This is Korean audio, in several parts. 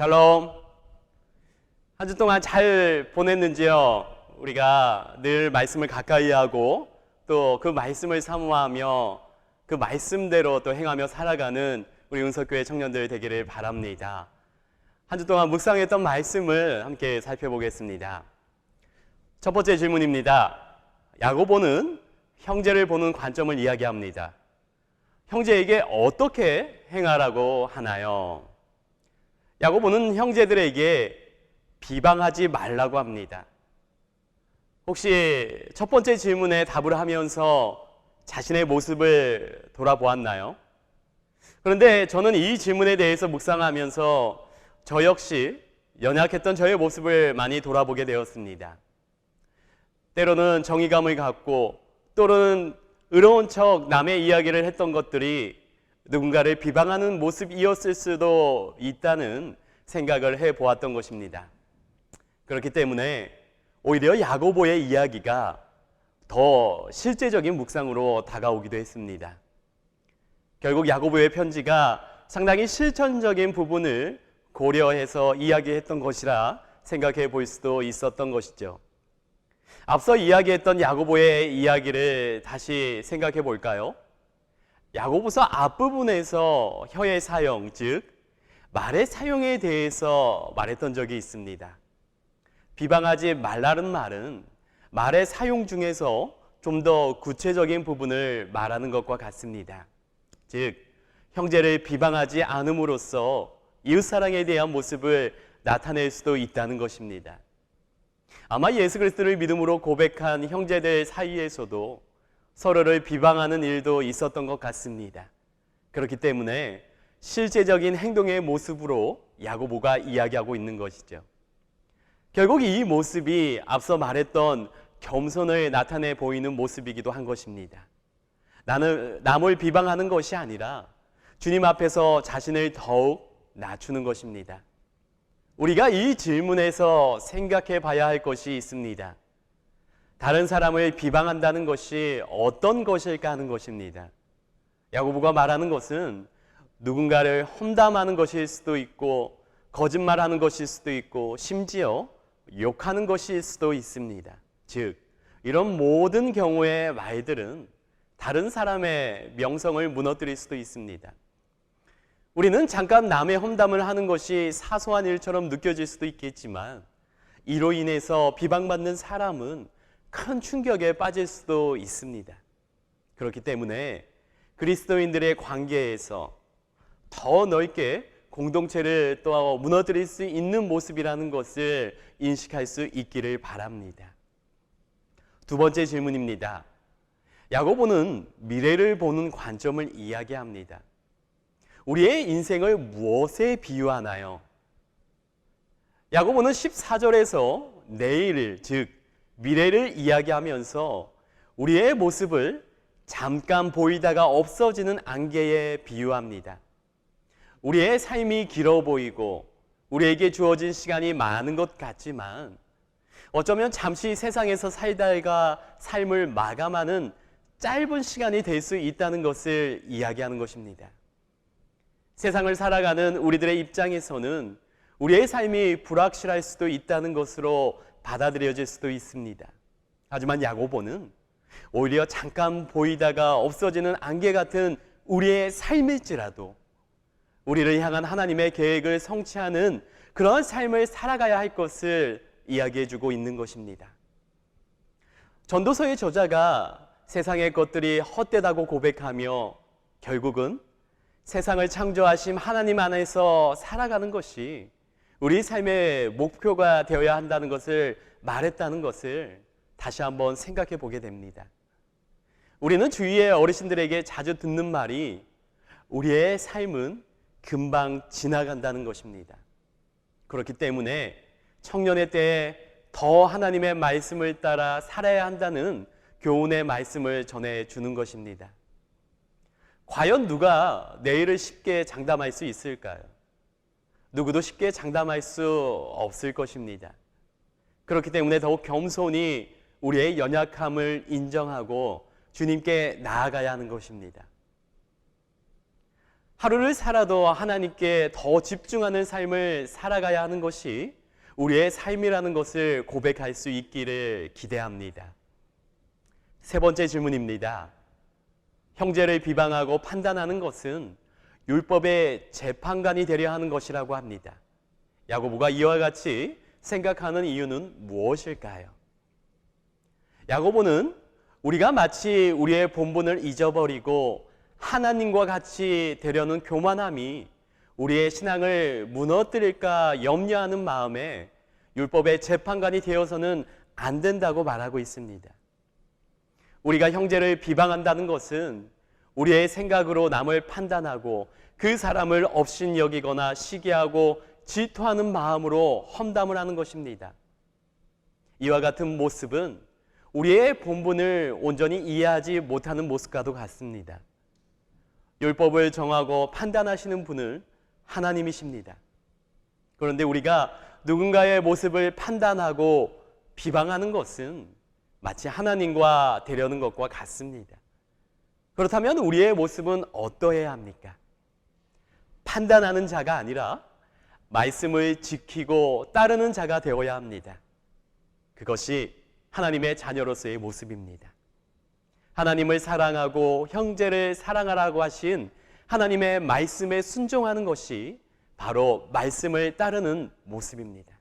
샬롬. 한 주 동안 잘 보냈는지요? 우리가 늘 말씀을 가까이 하고 또 그 말씀을 사모하며 그 말씀대로 또 행하며 살아가는 우리 은석교회 청년들 되기를 바랍니다. 한 주 동안 묵상했던 말씀을 함께 살펴보겠습니다. 첫 번째 질문입니다. 야고보는 형제를 보는 관점을 이야기합니다. 형제에게 어떻게 행하라고 하나요? 야고보는 형제들에게 비방하지 말라고 합니다. 혹시 첫 번째 질문에 답을 하면서 자신의 모습을 돌아보았나요? 그런데 저는 이 질문에 대해서 묵상하면서 저 역시 연약했던 저의 모습을 많이 돌아보게 되었습니다. 때로는 정의감을 갖고 또는 의로운 척 남의 이야기를 했던 것들이 누군가를 비방하는 모습이었을 수도 있다는 생각을 해보았던 것입니다. 그렇기 때문에 오히려 야고보의 이야기가 더 실제적인 묵상으로 다가오기도 했습니다. 결국 야고보의 편지가 상당히 실천적인 부분을 고려해서 이야기했던 것이라 생각해 볼 수도 있었던 것이죠. 앞서 이야기했던 야고보의 이야기를 다시 생각해 볼까요? 야고보서 앞부분에서 혀의 사용, 즉 말의 사용에 대해서 말했던 적이 있습니다. 비방하지 말라는 말은 말의 사용 중에서 좀 더 구체적인 부분을 말하는 것과 같습니다. 즉 형제를 비방하지 않음으로써 이웃사랑에 대한 모습을 나타낼 수도 있다는 것입니다. 아마 예수 그리스도를 믿음으로 고백한 형제들 사이에서도 서로를 비방하는 일도 있었던 것 같습니다. 그렇기 때문에 실제적인 행동의 모습으로 야고보가 이야기하고 있는 것이죠. 결국 이 모습이 앞서 말했던 겸손을 나타내 보이는 모습이기도 한 것입니다. 나는 남을 비방하는 것이 아니라 주님 앞에서 자신을 더욱 낮추는 것입니다. 우리가 이 질문에서 생각해 봐야 할 것이 있습니다. 다른 사람을 비방한다는 것이 어떤 것일까 하는 것입니다. 야고보가 말하는 것은 누군가를 험담하는 것일 수도 있고 거짓말하는 것일 수도 있고 심지어 욕하는 것일 수도 있습니다. 즉 이런 모든 경우의 말들은 다른 사람의 명성을 무너뜨릴 수도 있습니다. 우리는 잠깐 남의 험담을 하는 것이 사소한 일처럼 느껴질 수도 있겠지만 이로 인해서 비방받는 사람은 큰 충격에 빠질 수도 있습니다. 그렇기 때문에 그리스도인들의 관계에서 더 넓게 공동체를 또 무너뜨릴 수 있는 모습이라는 것을 인식할 수 있기를 바랍니다. 두 번째 질문입니다. 야고보는 미래를 보는 관점을 이야기합니다. 우리의 인생을 무엇에 비유하나요? 야고보는 14절에서 내일을, 즉 미래를 이야기하면서 우리의 모습을 잠깐 보이다가 없어지는 안개에 비유합니다. 우리의 삶이 길어 보이고 우리에게 주어진 시간이 많은 것 같지만 어쩌면 잠시 세상에서 살다가 삶을 마감하는 짧은 시간이 될 수 있다는 것을 이야기하는 것입니다. 세상을 살아가는 우리들의 입장에서는 우리의 삶이 불확실할 수도 있다는 것으로 받아들여질 수도 있습니다. 하지만 야고보는 오히려 잠깐 보이다가 없어지는 안개 같은 우리의 삶일지라도 우리를 향한 하나님의 계획을 성취하는 그런 삶을 살아가야 할 것을 이야기해주고 있는 것입니다. 전도서의 저자가 세상의 것들이 헛되다고 고백하며 결국은 세상을 창조하신 하나님 안에서 살아가는 것이 우리 삶의 목표가 되어야 한다는 것을 말했다는 것을 다시 한번 생각해 보게 됩니다. 우리는 주위의 어르신들에게 자주 듣는 말이 우리의 삶은 금방 지나간다는 것입니다. 그렇기 때문에 청년의 때에 더 하나님의 말씀을 따라 살아야 한다는 교훈의 말씀을 전해주는 것입니다. 과연 누가 내일을 쉽게 장담할 수 있을까요? 누구도 쉽게 장담할 수 없을 것입니다. 그렇기 때문에 더욱 겸손히 우리의 연약함을 인정하고 주님께 나아가야 하는 것입니다. 하루를 살아도 하나님께 더 집중하는 삶을 살아가야 하는 것이 우리의 삶이라는 것을 고백할 수 있기를 기대합니다. 세 번째 질문입니다. 형제를 비방하고 판단하는 것은 율법의 재판관이 되려 하는 것이라고 합니다. 야고보가 이와 같이 생각하는 이유는 무엇일까요? 야고보는 우리가 마치 우리의 본분을 잊어버리고 하나님과 같이 되려는 교만함이 우리의 신앙을 무너뜨릴까 염려하는 마음에 율법의 재판관이 되어서는 안 된다고 말하고 있습니다. 우리가 형제를 비방한다는 것은 우리의 생각으로 남을 판단하고 그 사람을 업신여기거나 시기하고 질투하는 마음으로 험담을 하는 것입니다. 이와 같은 모습은 우리의 본분을 온전히 이해하지 못하는 모습과도 같습니다. 율법을 정하고 판단하시는 분은 하나님이십니다. 그런데 우리가 누군가의 모습을 판단하고 비방하는 것은 마치 하나님과 되려는 것과 같습니다. 그렇다면 우리의 모습은 어떠해야 합니까? 판단하는 자가 아니라 말씀을 지키고 따르는 자가 되어야 합니다. 그것이 하나님의 자녀로서의 모습입니다. 하나님을 사랑하고 형제를 사랑하라고 하신 하나님의 말씀에 순종하는 것이 바로 말씀을 따르는 모습입니다.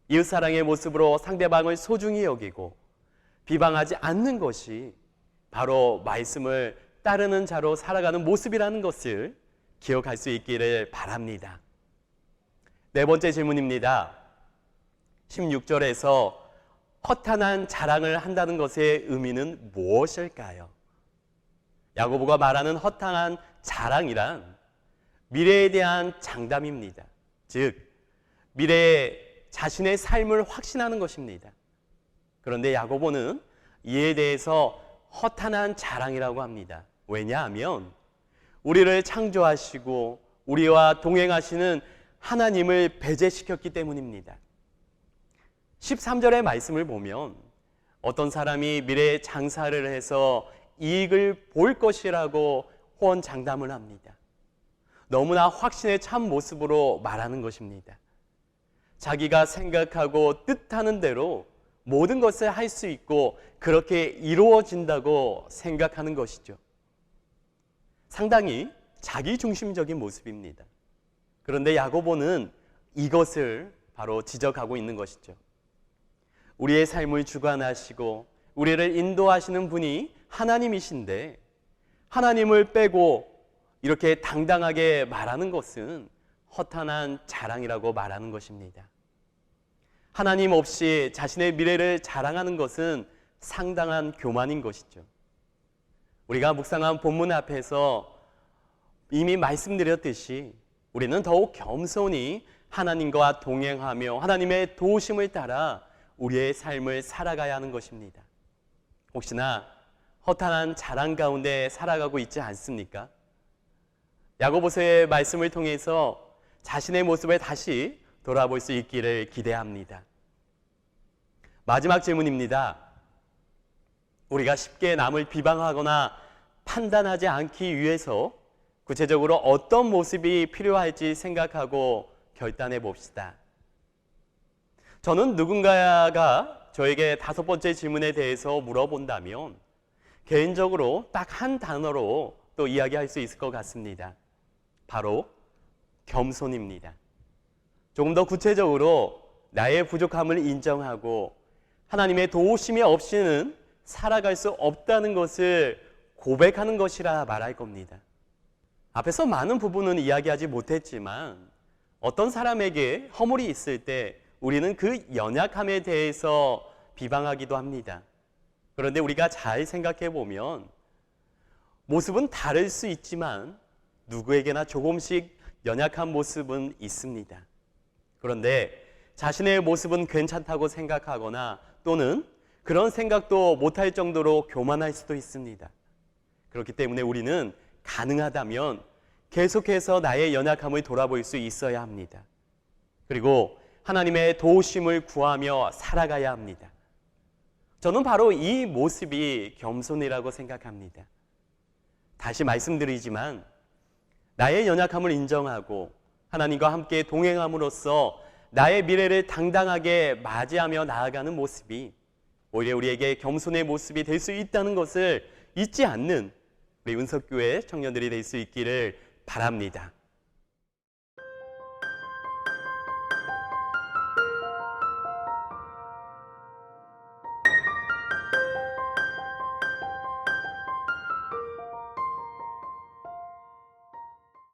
이웃사랑의 모습으로 상대방을 소중히 여기고 비방하지 않는 것이 바로 말씀을 따르는 자로 살아가는 모습이라는 것을 기억할 수 있기를 바랍니다. 네 번째 질문입니다. 16절에서 허탄한 자랑을 한다는 것의 의미는 무엇일까요? 야고보가 말하는 허탄한 자랑이란 미래에 대한 장담입니다. 즉, 미래에 자신의 삶을 확신하는 것입니다. 그런데 야고보는 이에 대해서 허탄한 자랑이라고 합니다. 왜냐하면 우리를 창조하시고 우리와 동행하시는 하나님을 배제시켰기 때문입니다. 13절의 말씀을 보면 어떤 사람이 미래에 장사를 해서 이익을 볼 것이라고 호언장담을 합니다. 너무나 확신에 찬 모습으로 말하는 것입니다. 자기가 생각하고 뜻하는 대로 모든 것을 할 수 있고 그렇게 이루어진다고 생각하는 것이죠. 상당히 자기중심적인 모습입니다. 그런데 야고보는 이것을 바로 지적하고 있는 것이죠. 우리의 삶을 주관하시고 우리를 인도하시는 분이 하나님이신데 하나님을 빼고 이렇게 당당하게 말하는 것은 허탄한 자랑이라고 말하는 것입니다. 하나님 없이 자신의 미래를 자랑하는 것은 상당한 교만인 것이죠. 우리가 묵상한 본문 앞에서 이미 말씀드렸듯이 우리는 더욱 겸손히 하나님과 동행하며 하나님의 도우심을 따라 우리의 삶을 살아가야 하는 것입니다. 혹시나 허탄한 자랑 가운데 살아가고 있지 않습니까? 야고보서의 말씀을 통해서 자신의 모습을 다시 돌아볼 수 있기를 기대합니다. 마지막 질문입니다. 우리가 쉽게 남을 비방하거나 판단하지 않기 위해서 구체적으로 어떤 모습이 필요할지 생각하고 결단해 봅시다. 저는 누군가가 저에게 5번째 질문에 대해서 물어본다면 개인적으로 딱 한 단어로 또 이야기할 수 있을 것 같습니다. 바로 겸손입니다. 조금 더 구체적으로 나의 부족함을 인정하고 하나님의 도우심이 없이는 살아갈 수 없다는 것을 고백하는 것이라 말할 겁니다. 앞에서 많은 부분은 이야기하지 못했지만 어떤 사람에게 허물이 있을 때 우리는 그 연약함에 대해서 비방하기도 합니다. 그런데 우리가 잘 생각해 보면 모습은 다를 수 있지만 누구에게나 조금씩 연약한 모습은 있습니다. 그런데 자신의 모습은 괜찮다고 생각하거나 또는 그런 생각도 못할 정도로 교만할 수도 있습니다. 그렇기 때문에 우리는 가능하다면 계속해서 나의 연약함을 돌아볼 수 있어야 합니다. 그리고 하나님의 도우심을 구하며 살아가야 합니다. 저는 바로 이 모습이 겸손이라고 생각합니다. 다시 말씀드리지만 나의 연약함을 인정하고 하나님과 함께 동행함으로써 나의 미래를 당당하게 맞이하며 나아가는 모습이 오히려 우리에게 겸손의 모습이 될 수 있다는 것을 잊지 않는 우리 은석교회 청년들이 될 수 있기를 바랍니다.